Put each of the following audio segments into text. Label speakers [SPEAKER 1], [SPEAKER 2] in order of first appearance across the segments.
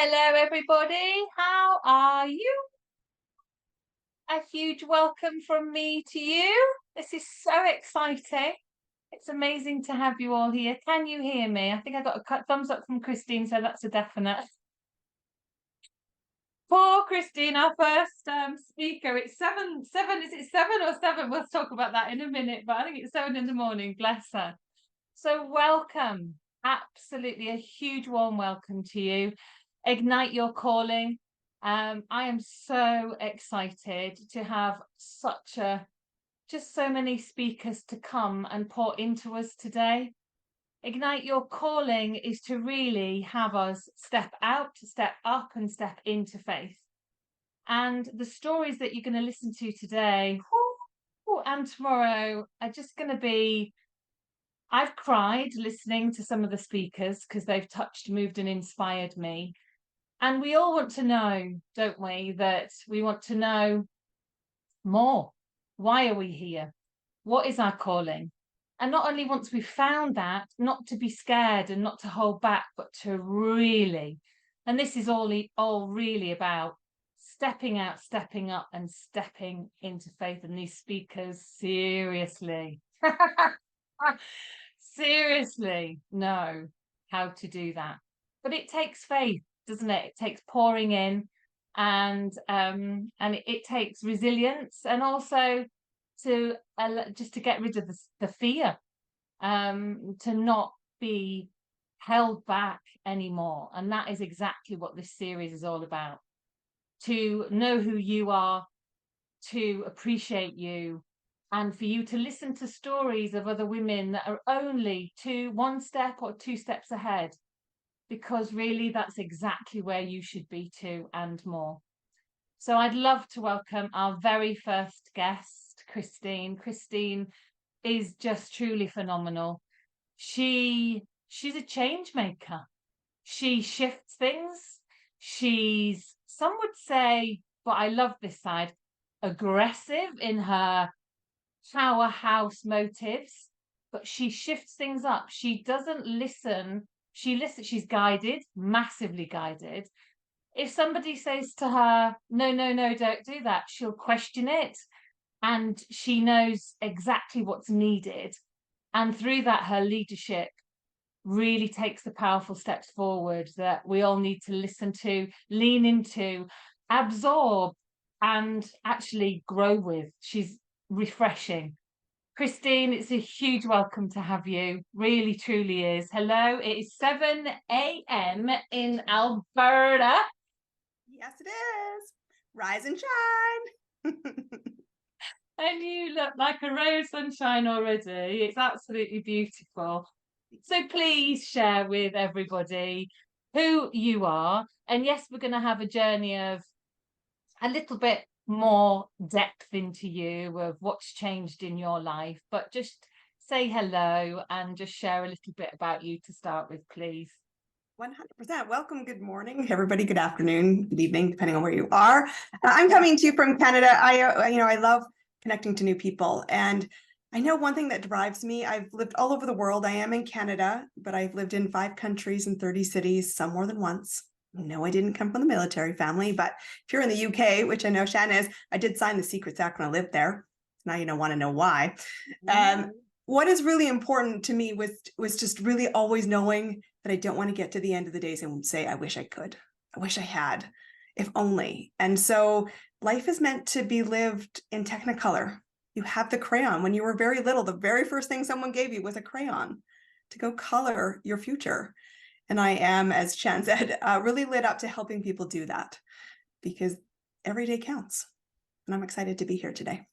[SPEAKER 1] Hello, everybody. How are you? A huge welcome from me to you. This is so exciting. It's amazing to have you all here. Can you hear me? I think I got a thumbs up from Christine, so that's a definite. Poor Christine, our first speaker. It's seven. Is it 7 or 7? We'll talk about that in a minute, but I think it's 7 in the morning. Bless her. So welcome. Absolutely a huge warm welcome to you. Ignite your calling. I am so excited to have just so many speakers to come and pour into us today. Ignite your calling is to really have us step out, step up and step into faith. And the stories that you're going to listen to today and tomorrow are just going to be, I've cried listening to some of the speakers because they've touched, moved and inspired me. And we all want to know, don't we, that we want to know more. Why are we here? What is our calling? And not only once we've found that, not to be scared and not to hold back, but to really, and this is all really about stepping out, stepping up and stepping into faith. And these speakers seriously know how to do that. But it takes faith, doesn't it? It takes pouring in and it takes resilience, and also to just to get rid of the fear, to not be held back anymore. And that is exactly what this series is all about. To know who you are, to appreciate you, and for you to listen to stories of other women that are only one step or 2 steps ahead, because really that's exactly where you should be too, and more. So I'd love to welcome our very first guest, Christine. Christine is just truly phenomenal. She's a change maker. She shifts things. She's, some would say, but I love this side, aggressive in her powerhouse motives, but she shifts things up. She doesn't listen. She listens. She's guided, massively guided. If somebody says to her, no, don't do that, she'll question it. And she knows exactly what's needed. And through that, her leadership really takes the powerful steps forward that we all need to listen to, lean into, absorb, and actually grow with. She's refreshing. Christine, it's a huge welcome to have you. Really, truly is. Hello, it is 7 a.m. in Alberta.
[SPEAKER 2] Yes, it is. Rise and shine.
[SPEAKER 1] And you look like a ray of sunshine already. It's absolutely beautiful. So please share with everybody who you are. And yes, we're going to have a journey of a little bit more depth into you, of what's changed in your life, but just say hello and just share a little bit about you to start with, please.
[SPEAKER 2] 100%. Welcome. Good morning, everybody. Good afternoon, good evening, depending on where you are. I'm coming to you from Canada. I love connecting to new people. And I know one thing that drives me, I've lived all over the world. I am in Canada, but I've lived in 5 countries and 30 cities, some more than once. No, I didn't come from the military family, but if you're in the UK, which I know Shannon is, I did sign the Secrets Act when I lived there. Now you don't want to know why. What is really important to me was just really always knowing that I don't want to get to the end of the days and say, I wish I could. I wish I had, if only. And so life is meant to be lived in Technicolor. You have the crayon. When you were very little, the very first thing someone gave you was a crayon to go color your future. And I am, as Chan said, really lit up to helping people do that, because every day counts. And I'm excited to be here today.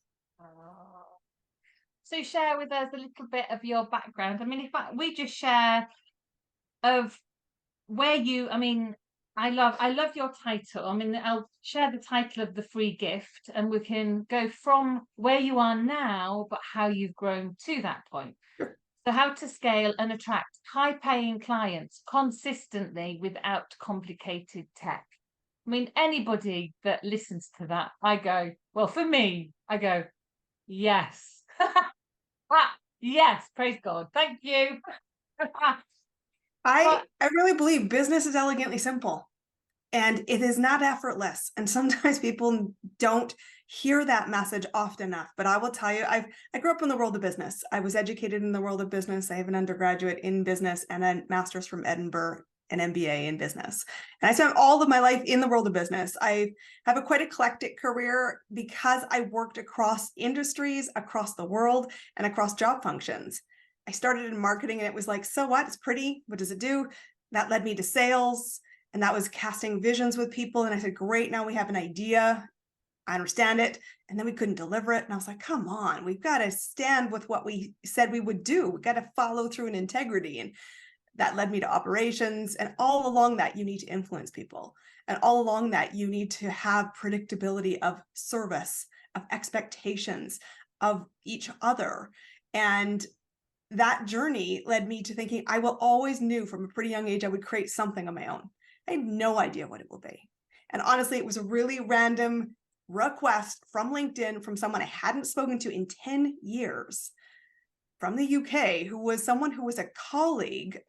[SPEAKER 1] So share with us a little bit of your background. I mean, if we just share of where you, I mean, I love your title. I mean, I'll share the title of the free gift, and we can go from where you are now, but how you've grown to that point.
[SPEAKER 2] Sure.
[SPEAKER 1] So how to scale and attract high-paying clients consistently without complicated tech. I mean, anybody that listens to that, I go, well, for me, I go, yes. Yes, praise God. Thank you.
[SPEAKER 2] I really believe business is elegantly simple. And it is not effortless. And sometimes people don't hear that message often enough. But I will tell you, I grew up in the world of business. I was educated in the world of business. I have an undergraduate in business and a master's from Edinburgh, an MBA in business. And I spent all of my life in the world of business. I have a quite eclectic career because I worked across industries, across the world, and across job functions. I started in marketing and it was like, so what? It's pretty. What does it do? That led me to sales. And that was casting visions with people. And I said, great, now we have an idea. I understand it. And then we couldn't deliver it. And I was like, come on, we've got to stand with what we said we would do. We've got to follow through in integrity. And that led me to operations. And all along that, you need to influence people. And all along that, you need to have predictability of service, of expectations of each other. And that journey led me to thinking I will always knew from a pretty young age I would create something of my own. I had no idea what it will be. And honestly, it was a really random request from LinkedIn from someone I hadn't spoken to in 10 years from the UK, who was someone who was a colleague,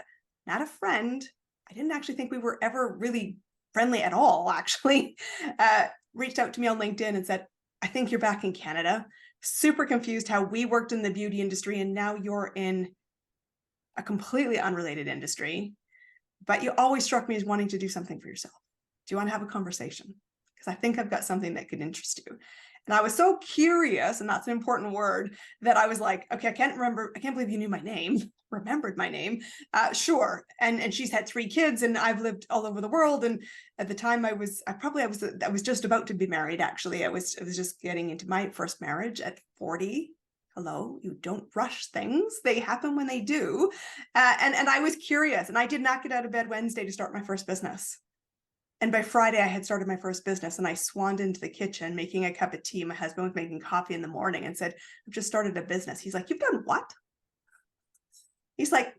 [SPEAKER 2] not a friend. I didn't actually think we were ever really friendly at all, actually. Reached out to me on LinkedIn and said, I think you're back in Canada. Super confused how we worked in the beauty industry and now you're in a completely unrelated industry. But you always struck me as wanting to do something for yourself. Do you want to have a conversation? Because I think I've got something that could interest you. And I was so curious, and that's an important word, that I was like, okay, I can't believe you knew my name, remembered my name. Sure. And she's had 3 kids and I've lived all over the world. And at the time I was just about to be married. Actually, I was just getting into my first marriage at 40. Hello, you don't rush things. They happen when they do. And I was curious, and I did not get out of bed Wednesday to start my first business. And by Friday, I had started my first business, and I swanned into the kitchen making a cup of tea. My husband was making coffee in the morning and said, I've just started a business. He's like, you've done what? He's like,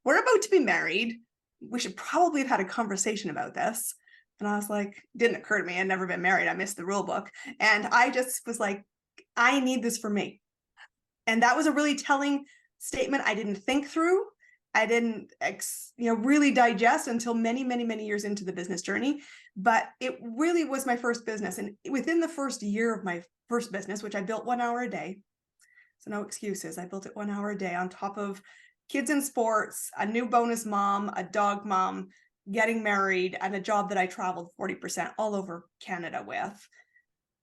[SPEAKER 2] we're about to be married. We should probably have had a conversation about this. And I was like, didn't occur to me. I'd never been married. I missed the rule book. And I just was like, I need this for me. And that was a really telling statement I didn't think through. I didn't, really digest until many, many, many years into the business journey. But it really was my first business. And within the first year of my first business, which I built 1 hour a day, so no excuses, I built it 1 hour a day on top of kids in sports, a new bonus mom, a dog mom, getting married, and a job that I traveled 40% all over Canada with.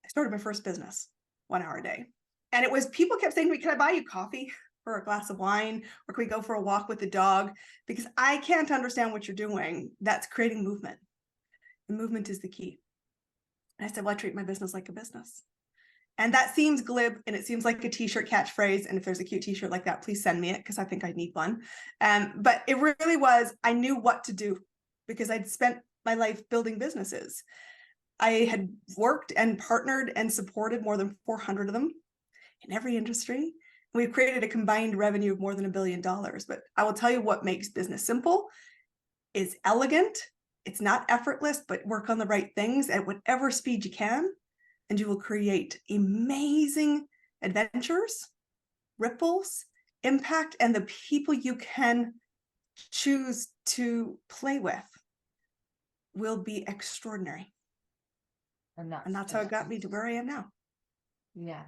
[SPEAKER 2] I started my first business 1 hour a day. And it was, people kept saying to me, can I buy you coffee or a glass of wine? Or can we go for a walk with the dog? Because I can't understand what you're doing. That's creating movement. And movement is the key. And I said, well, I treat my business like a business. And that seems glib and it seems like a t-shirt catchphrase. And if there's a cute t-shirt like that, please send me it because I think I need one. But it really was, I knew what to do because I'd spent my life building businesses. I had worked and partnered and supported more than 400 of them in every industry. We've created a combined revenue of more than $1 billion. But I will tell you what makes business simple is elegant. It's not effortless, but work on the right things at whatever speed you can. And you will create amazing adventures, ripples, impact, and the people you can choose to play with will be extraordinary. And that's how it got me to where I am now.
[SPEAKER 1] Yeah.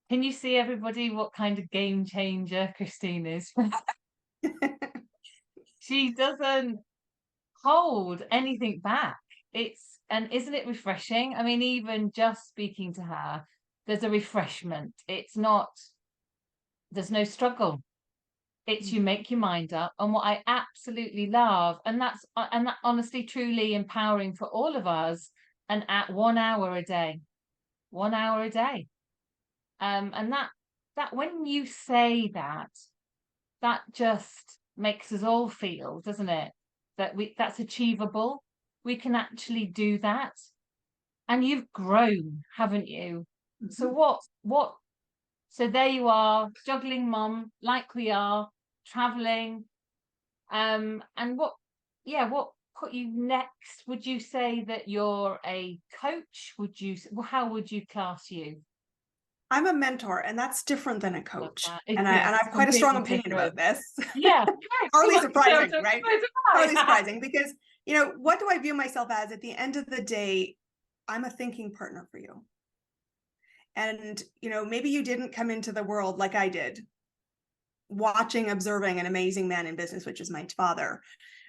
[SPEAKER 1] Can you see, everybody, what kind of game changer Christine is? She doesn't hold anything back. And isn't it refreshing? I mean, even just speaking to her, there's a refreshment. There's no struggle. It's you make your mind up. And what I absolutely love, and that honestly, truly empowering for all of us, and at 1 hour a day, 1 hour a day. And that when you say that just makes us all feel, doesn't it? That's achievable. We can actually do that. And you've grown, haven't you? Mm-hmm. So so there you are, juggling mum, like we are, traveling. And what put you next? Would you say that you're a coach? How would you class you?
[SPEAKER 2] I'm a mentor, and that's different than a
[SPEAKER 1] Love
[SPEAKER 2] coach.
[SPEAKER 1] that. It
[SPEAKER 2] And I
[SPEAKER 1] is
[SPEAKER 2] have quite a strong
[SPEAKER 1] completely
[SPEAKER 2] opinion about
[SPEAKER 1] different.
[SPEAKER 2] this.
[SPEAKER 1] Yeah,
[SPEAKER 2] Hardly
[SPEAKER 1] yeah. So,
[SPEAKER 2] surprising, right? Hardly
[SPEAKER 1] yeah.
[SPEAKER 2] surprising because, what do I view myself as at the end of the day? I'm a thinking partner for you. And, maybe you didn't come into the world like I did, observing an amazing man in business, which is my father,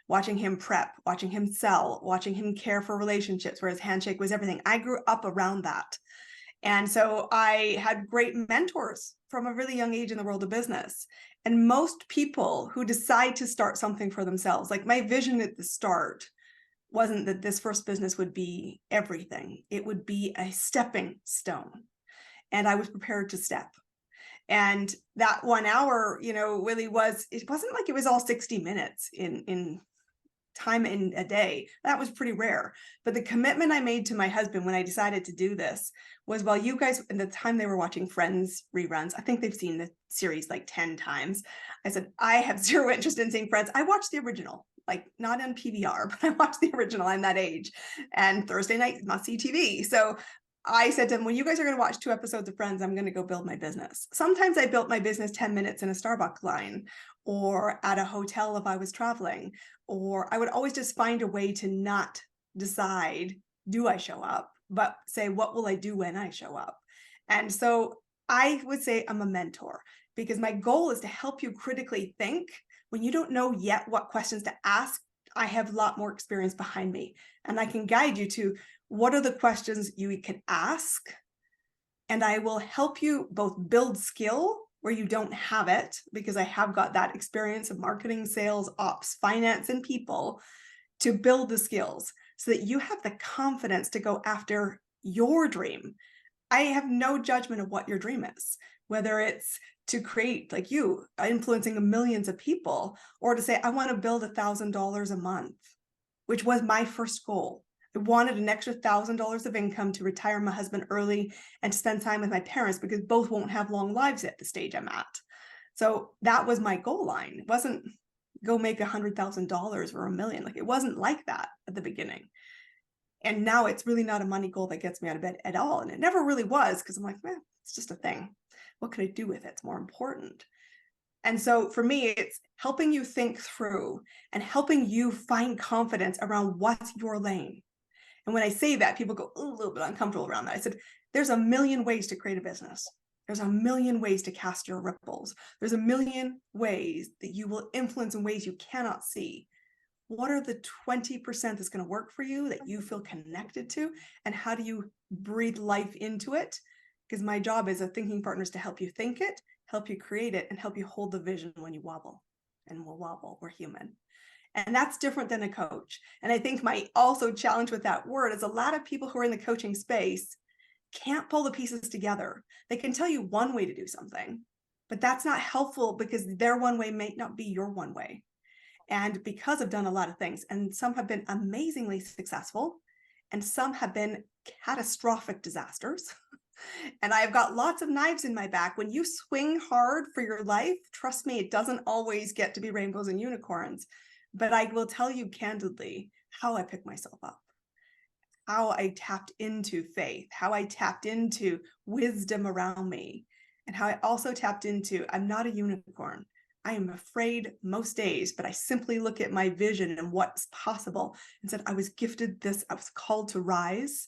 [SPEAKER 2] watching him prep, watching him sell, watching him care for relationships where his handshake was everything. I grew up around that. And so I had great mentors from a really young age in the world of business. And most people who decide to start something for themselves, like my vision at the start wasn't that this first business would be everything. It would be a stepping stone. And I was prepared to step. And that 1 hour, really it wasn't like it was all 60 minutes in time in a day. That was pretty rare. But the commitment I made to my husband when I decided to do this was, while you guys, in the time they were watching Friends reruns, I think they've seen the series like 10 times. I said, I have zero interest in seeing Friends. I watched the original, like not on PVR, but I watched the original. I'm that age. And Thursday night, must see TV. So I said to him, when you guys are going to watch 2 episodes of Friends, I'm going to go build my business. Sometimes I built my business 10 minutes in a Starbucks line or at a hotel if I was traveling, or I would always just find a way to not decide, do I show up, but say, what will I do when I show up? And so I would say I'm a mentor because my goal is to help you critically think when you don't know yet what questions to ask. I have a lot more experience behind me, and I can guide you to what are the questions you can ask. And I will help you both build skill where you don't have it, because I have got that experience of marketing, sales, ops, finance, and people, to build the skills so that you have the confidence to go after your dream. I have no judgment of what your dream is, whether it's to create, like you, influencing millions of people, or to say, I want to build $1,000 a month, which was my first goal. I wanted an extra $1,000 of income to retire my husband early and to spend time with my parents, because both won't have long lives at the stage I'm at. So that was my goal line. It wasn't go make $100,000 or $1 million. Like, it wasn't like that at the beginning. And now it's really not a money goal that gets me out of bed at all. And it never really was, because I'm like, it's just a thing. What can I do with it? It's more important. And so for me, it's helping you think through and helping you find confidence around what's your lane. And when I say that, people go a little bit uncomfortable around that. I said, there's a million ways to create a business. There's a million ways to cast your ripples. There's a million ways that you will influence in ways you cannot see. What are the 20% that's going to work for you, that you feel connected to? And how do you breathe life into it? Because my job as a thinking partner is to help you think it, help you create it, and help you hold the vision when you wobble. And we'll wobble, we're human. And that's different than a coach. And I think my also challenge with that word is a lot of people who are in the coaching space can't pull the pieces together. They can tell you one way to do something, but that's not helpful, because their one way may not be your one way. And because I've done a lot of things, and some have been amazingly successful, and some have been catastrophic disasters. And I've got lots of knives in my back. When you swing hard for your life, trust me, it doesn't always get to be rainbows and unicorns. But I will tell you candidly how I picked myself up, how I tapped into faith, how I tapped into wisdom around me, and how I also tapped into, I'm not a unicorn. I am afraid most days, but I simply look at my vision and what's possible and said, I was gifted this, I was called to rise.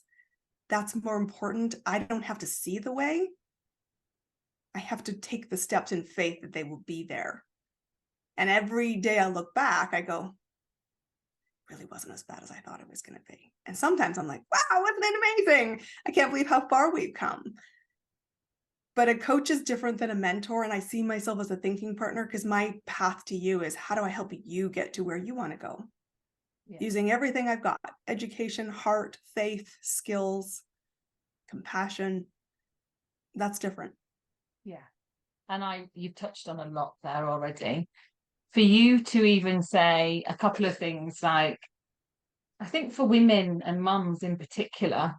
[SPEAKER 2] That's more important. I don't have to see the way. I have to take the steps in faith that they will be there. And every day I look back, I go, really wasn't as bad as I thought it was going to be. And sometimes I'm like, wow, wasn't it amazing? I can't believe how far we've come. But a coach is different than a mentor. And I see myself as a thinking partner, because my path to you is, how do I help you get to where you want to go? Yeah. Using everything I've got: education, heart, faith, skills, compassion. That's different.
[SPEAKER 1] Yeah. And you've touched on a lot there already. For you to even say a couple of things, like, I think for women and mums in particular,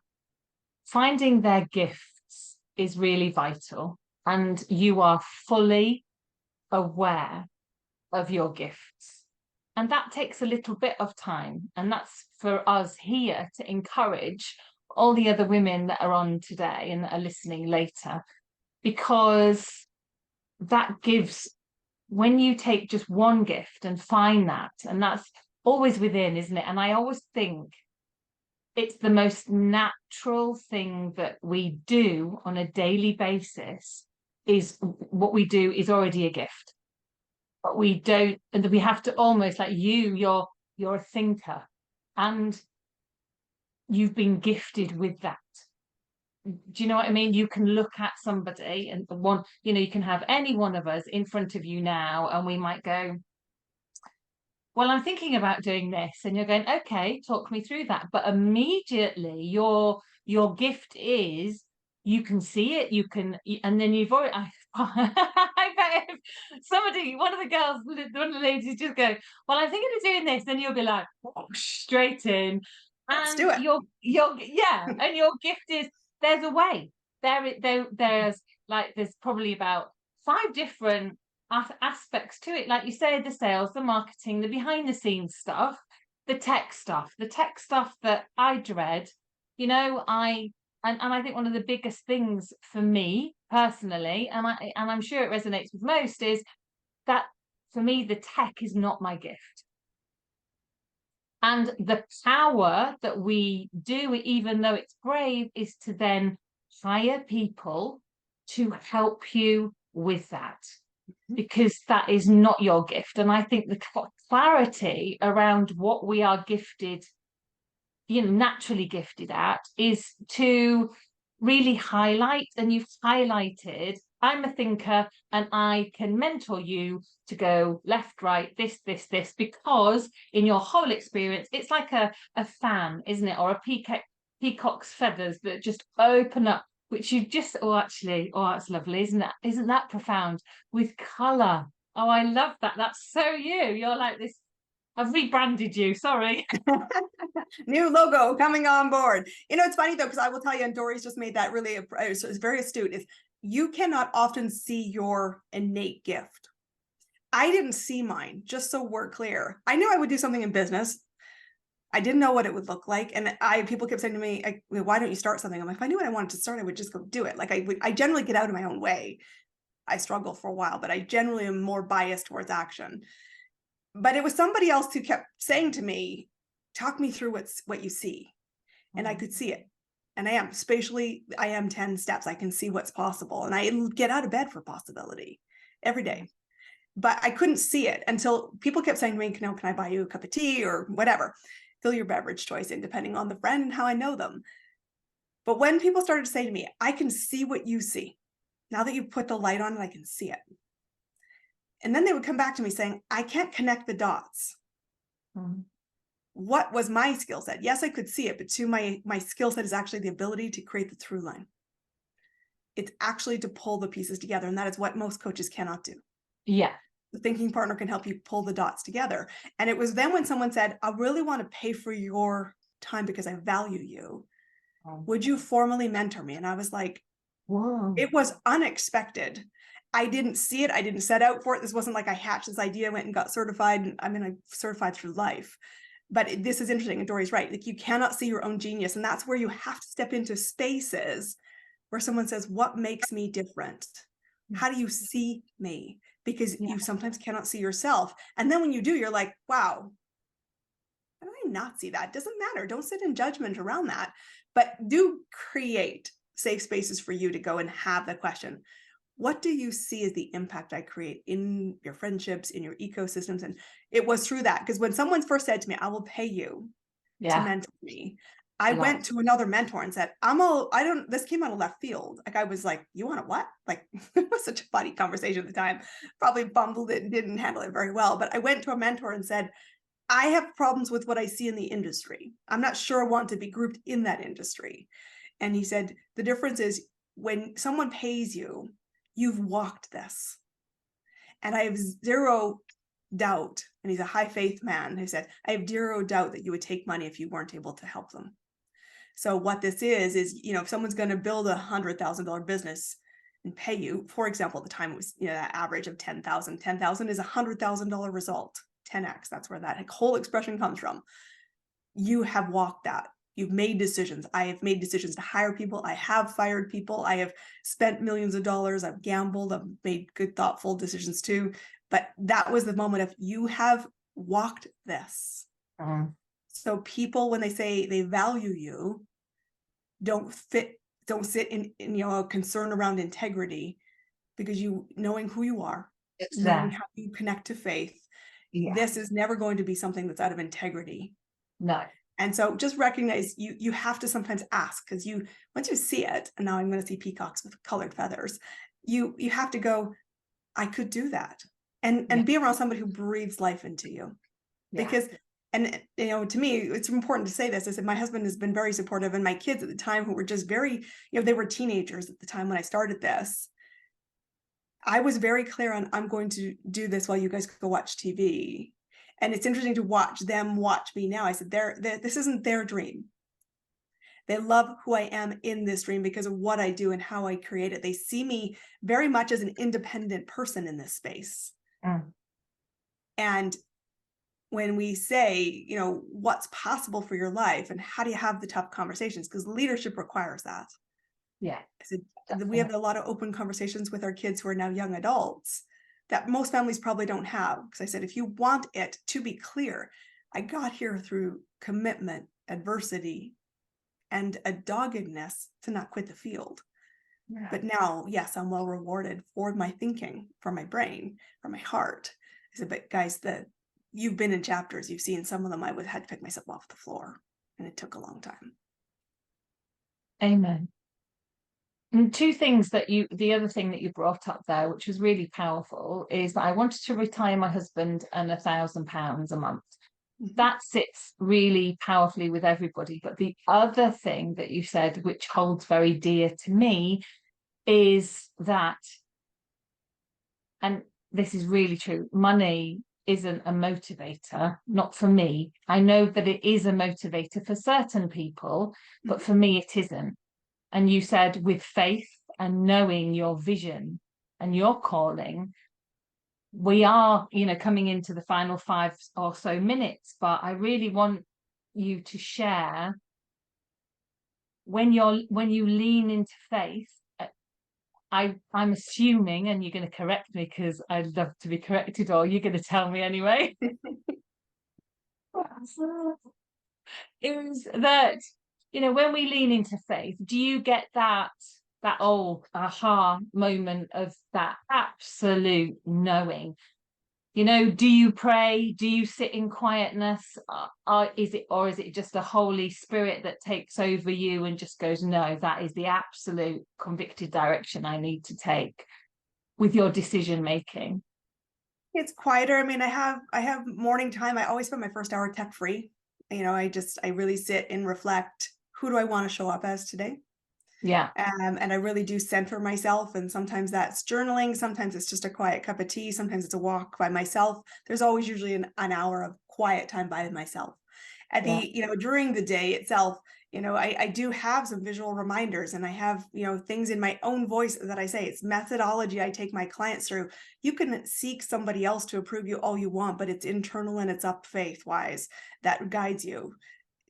[SPEAKER 1] finding their gifts is really vital. And you are fully aware of your gifts. And that takes a little bit of time. And that's for us here to encourage all the other women that are on today and that are listening later, because that gives, when you take just one gift and find that, and that's always within, isn't it? And I always think it's the most natural thing that we do on a daily basis. Is what we do is already a gift, but we don't, and we have to almost, like you're a thinker, and you've been gifted with that. Do you know what I mean? You can look at somebody and one, you can have any one of us in front of you now, and we might go, well, I'm thinking about doing this, and you're going, okay, talk me through that. But immediately your gift is, you can see it, and then you've already, I bet if somebody, one of the ladies just go, well, I'm thinking of doing this, then you'll be like, straight in.
[SPEAKER 2] Let's
[SPEAKER 1] And
[SPEAKER 2] do it.
[SPEAKER 1] yeah, and your gift is, there's a way. There's probably about 5 different aspects to it, like you say, the sales, the marketing, the behind the scenes stuff, the tech stuff that I dread. I think one of the biggest things for me personally, and I'm sure it resonates with most, is that for me the tech is not my gift. And the power that we do, even though it's brave, is to then hire people to help you with that, because that is not your gift. And I think the clarity around what we are gifted, naturally gifted at, is to really highlight, and you've highlighted, I'm a thinker and I can mentor you to go left, right, this, because in your whole experience, it's like a fan, isn't it? Or a peacock's feathers that just open up, which you just, that's lovely, isn't that? Isn't that profound? With colour. Oh, I love that. That's so you. You're like this. I've rebranded you, sorry.
[SPEAKER 2] New logo coming on board. It's funny though, because I will tell you, and Dory's just made that really, it's very astute, is you cannot often see your innate gift. I didn't see mine, just so we're clear. I knew I would do something in business. I didn't know what it would look like. And people kept saying to me, why don't you start something? I'm like, if I knew what I wanted to start, I would just go do it. Like I generally get out of my own way. I struggle for a while, but I generally am more biased towards action. But it was somebody else who kept saying to me, talk me through what you see. And I could see it. And I am 10 steps. I can see what's possible. And I get out of bed for possibility every day. But I couldn't see it until people kept saying to me, can I buy you a cup of tea or whatever? Fill your beverage choice in, depending on the friend and how I know them. But when people started to say to me, I can see what you see. Now that you put the light on it, I can see it. And then they would come back to me saying, I can't connect the dots. What was my skill set? Yes, I could see it, but my skill set is actually the ability to create the through line. It's actually to pull the pieces together. And that is what most coaches cannot do.
[SPEAKER 1] Yeah.
[SPEAKER 2] The thinking partner can help you pull the dots together. And it was then when someone said, I really want to pay for your time because I value you. Would you formally mentor me? And I was like, whoa. It was unexpected. I didn't see it. I didn't set out for it. This wasn't like I hatched this idea, went and got certified. I'm certified through life. But this is interesting, and Dory's right. Like, you cannot see your own genius. And that's where you have to step into spaces where someone says, what makes me different? How do you see me? Because you sometimes cannot see yourself. And then when you do, you're like, wow, how do I not see that? It doesn't matter. Don't sit in judgment around that. But do create safe spaces for you to go and have the question. What do you see as the impact I create in your friendships, in your ecosystems? And it was through that, because when someone first said to me, I will pay you to mentor me, I went to another mentor and said, this came out of left field. Like, I was like, you want to what? Like, it was such a funny conversation at the time, probably bumbled it and didn't handle it very well. But I went to a mentor and said, I have problems with what I see in the industry. I'm not sure I want to be grouped in that industry. And he said, the difference is when someone pays you, you've walked this. And I have zero doubt, and he's a high faith man who said, I have zero doubt that you would take money if you weren't able to help them. So what this is, if someone's going to build $100,000 business and pay you, for example, at the time it was, that average of 10,000 is $100,000 result, 10x. That's where that whole expression comes from. You have walked that. You've made decisions. I have made decisions to hire people. I have fired people. I have spent millions of dollars. I've gambled. I've made good, thoughtful decisions too. But that was the moment of, you have walked this. So people, when they say they value you, don't sit in a concern around integrity, because knowing who you are, knowing how you connect to faith, this is never going to be something that's out of integrity.
[SPEAKER 1] No.
[SPEAKER 2] And so just recognize you have to sometimes ask, because once you see it, and now I'm going to see peacocks with colored feathers, you have to go, I could do that, and be around somebody who breathes life into you. Because, and to me, it's important to say this, is that my husband has been very supportive, and my kids at the time, who were just very, they were teenagers at the time when I started this, I was very clear on, I'm going to do this while you guys go watch TV. And it's interesting to watch them watch me now. I said, this isn't their dream. They love who I am in this dream because of what I do and how I create it. They see me very much as an independent person in this space. And when we say, what's possible for your life and how do you have the tough conversations, because leadership requires that.
[SPEAKER 1] Yeah.
[SPEAKER 2] We have a lot of open conversations with our kids who are now young adults that most families probably don't have. Because I said, if you want it to be clear, I got here through commitment, adversity, and a doggedness to not quit the field. Yeah. But now, yes, I'm well rewarded for my thinking, for my brain, for my heart. I said, but guys, you've been in chapters, you've seen some of them. I would had to pick myself off the floor, and it took a long time.
[SPEAKER 1] Amen. And two things the other thing that you brought up there, which was really powerful, is that I wanted to retire my husband and £1,000 a month. That sits really powerfully with everybody. But the other thing that you said, which holds very dear to me, is that, and this is really true, money isn't a motivator, not for me. I know that it is a motivator for certain people, but for me it isn't. And you said, with faith and knowing your vision and your calling, we are, coming into the final 5 or so minutes, but I really want you to share, when you lean into faith, I'm assuming, and you're going to correct me because I'd love to be corrected, or you're going to tell me anyway, is that, when we lean into faith, do you get that aha moment of that absolute knowing? Do you pray? Do you sit in quietness? Is it just a Holy Spirit that takes over you and just goes, no, that is the absolute convicted direction I need to take with your decision making?
[SPEAKER 2] It's quieter. I mean, I have morning time. I always spend my first hour tech free. I really sit and reflect. Who do I want to show up as today?
[SPEAKER 1] Yeah.
[SPEAKER 2] And I really do center myself. And sometimes that's journaling. Sometimes it's just a quiet cup of tea. Sometimes it's a walk by myself. There's always usually an hour of quiet time by myself. At during the day itself, I do have some visual reminders, and I have, things in my own voice that I say. It's methodology I take my clients through. You can seek somebody else to approve you all you want, but it's internal and it's up faith wise that guides you.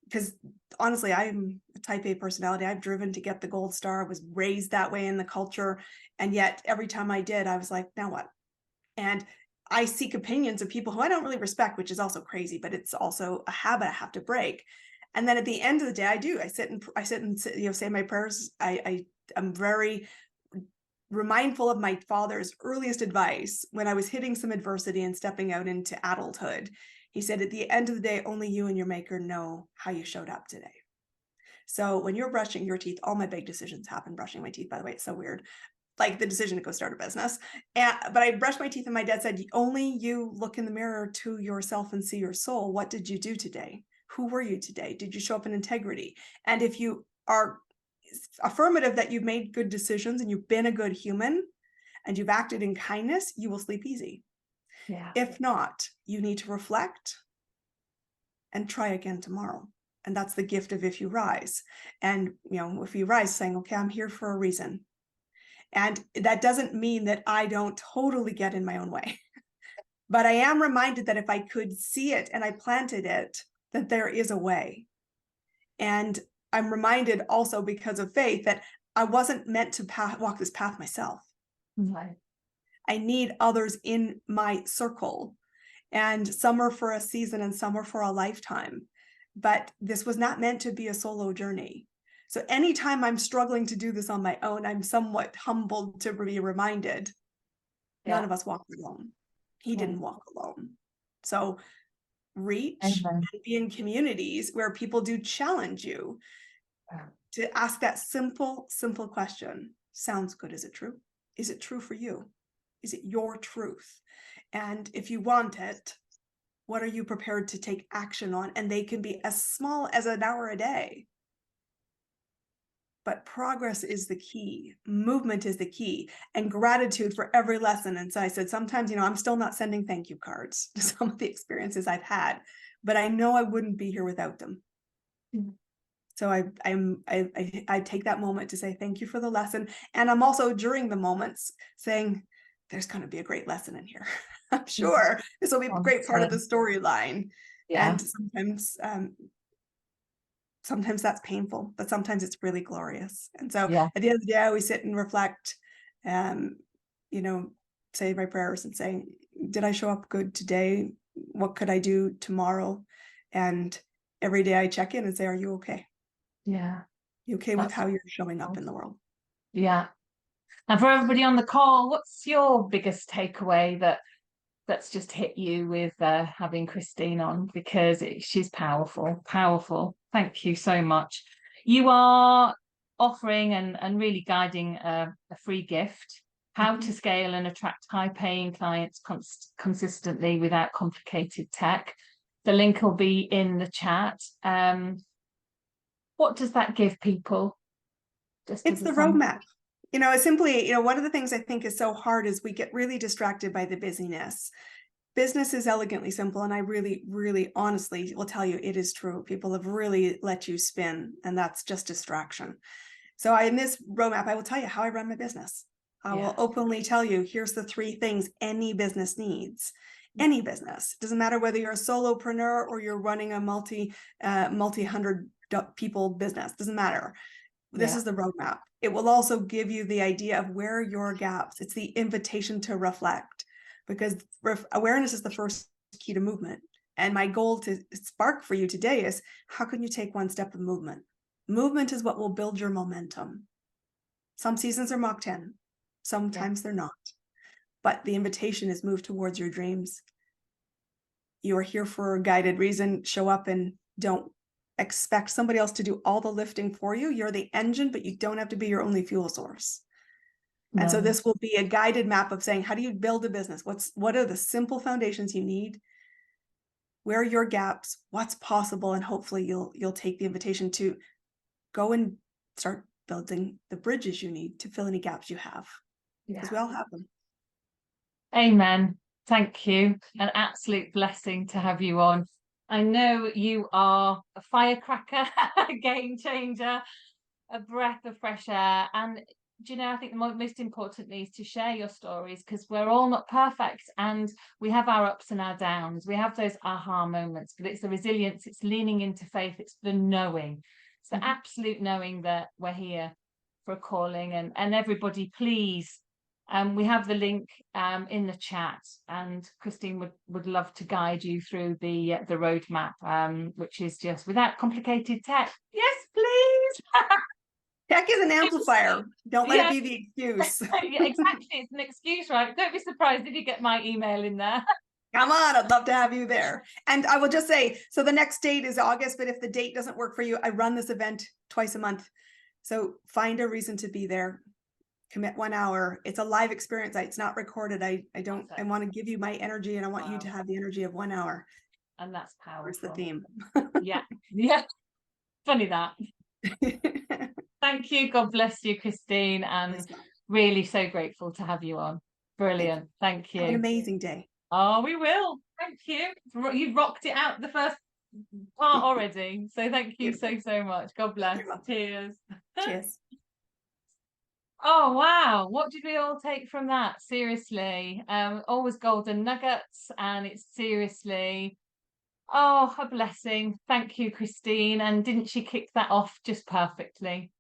[SPEAKER 2] Because honestly, I'm a type A personality. I've driven to get the gold star. I was raised that way in the culture. And yet every time I did, I was like, now what? And I seek opinions of people who I don't really respect, which is also crazy, but it's also a habit I have to break. And then at the end of the day, I sit and say my prayers. I'm very mindful of my father's earliest advice when I was hitting some adversity and stepping out into adulthood. He said, at the end of the day, only you and your maker know how you showed up today. So when you're brushing your teeth, all my big decisions happen brushing my teeth, by the way. It's so weird. Like the decision to go start a business. But I brushed my teeth, and my dad said, only you look in the mirror to yourself and see your soul. What did you do today? Who were you today? Did you show up in integrity? And if you are affirmative that you've made good decisions and you've been a good human and you've acted in kindness, you will sleep easy.
[SPEAKER 1] Yeah.
[SPEAKER 2] If not, you need to reflect and try again tomorrow. And that's the gift of If You Rise. And, If You Rise, saying, okay, I'm here for a reason. And that doesn't mean that I don't totally get in my own way. But I am reminded that if I could see it and I planted it, that there is a way. And I'm reminded also because of faith that I wasn't meant to walk this path myself.
[SPEAKER 1] Right.
[SPEAKER 2] I need others in my circle, and some are for a season and some are for a lifetime. But this was not meant to be a solo journey. So anytime I'm struggling to do this on my own, I'm somewhat humbled to be reminded none of us walked alone. He didn't walk alone. So reach
[SPEAKER 1] Amen.
[SPEAKER 2] and be in communities where people do challenge you to ask that simple question. Sounds good. Is it true? Is it true for you? Is it your truth? And if you want it, what are you prepared to take action on? And they can be as small as an hour a day. But progress is the key. Movement is the key, and gratitude for every lesson. And so I said, sometimes, I'm still not sending thank you cards to some of the experiences I've had, but I know I wouldn't be here without them. Mm-hmm. So I take that moment to say thank you for the lesson. And I'm also during the moments saying, there's going to be a great lesson in here. I'm sure this will be a great part of the storyline.
[SPEAKER 1] Yeah.
[SPEAKER 2] And sometimes that's painful, but sometimes it's really glorious. And so at the end of the day, I always sit and reflect, say my prayers and say, did I show up good today? What could I do tomorrow? And every day I check in and say, are you okay?
[SPEAKER 1] Yeah.
[SPEAKER 2] You okay with how you're showing up in the world?
[SPEAKER 1] Yeah. And for everybody on the call, what's your biggest takeaway that's just hit you with having Christine on? Because she's powerful. Thank you so much. You are offering and really guiding a free gift, how to scale and attract high-paying clients consistently without complicated tech. The link will be in the chat. What does that give people?
[SPEAKER 2] It's the roadmap. Simply, one of the things I think is so hard is we get really distracted by the busyness. Business is elegantly simple, and I really, really honestly will tell you it is true. People have really let you spin, and that's just distraction. So in this roadmap, I will tell you how I run my business. I will openly tell you, here's the 3 things any business needs. Any business. Doesn't matter whether you're a solopreneur or you're running a multi-hundred people business. Doesn't matter. This is the roadmap. It will also give you the idea of where are your gaps. It's the invitation to reflect, because awareness is the first key to movement. And my goal to spark for you today is, how can you take one step of movement? Movement is what will build your momentum. Some seasons are Mach 10. Sometimes they're not. But the invitation is move towards your dreams. You are here for a guided reason. Show up and don't expect somebody else to do all the lifting for you. You're the engine, but you don't have to be your only fuel source. No. And so this will be a guided map of saying, how do you build a business? What are the simple foundations you need? Where are your gaps? What's possible? And hopefully you'll take the invitation to go and start building the bridges you need to fill any gaps you have. Because we all have them.
[SPEAKER 1] Amen. Thank you. An absolute blessing to have you on. I know you are a firecracker, a game changer, a breath of fresh air. And I think the most importantly is to share your stories, because we're all not perfect and we have our ups and our downs. We have those aha moments, but it's the resilience, it's leaning into faith, it's the knowing. It's the absolute knowing that we're here for a calling. And everybody, please, we have the link in the chat, and Christine would love to guide you through the roadmap, which is just without complicated tech. Yes, please.
[SPEAKER 2] Tech is an amplifier. Don't let it be the excuse.
[SPEAKER 1] Exactly. It's an excuse, right? Don't be surprised if you get my email in there.
[SPEAKER 2] Come on, I'd love to have you there. And I will just say, so the next date is August, but if the date doesn't work for you, I run this event twice a month. So find a reason to be there. Commit 1 hour. It's a live experience. It's not recorded. I want to give you my energy, and I want you to have the energy of 1 hour.
[SPEAKER 1] And that's powerful.
[SPEAKER 2] Where's the theme?
[SPEAKER 1] Yeah. Funny that. Thank you. God bless you, Christine. And really so grateful to have you on. Brilliant. Thank you.
[SPEAKER 2] Have an amazing day.
[SPEAKER 1] Oh, we will. Thank you. You rocked it out the first part already. So thank you so much. God bless. Cheers.
[SPEAKER 2] Cheers.
[SPEAKER 1] Oh, wow. What did we all take from that? Seriously. Always golden nuggets, and it's seriously Oh, a blessing. Thank you, Christine. And didn't she kick that off just perfectly?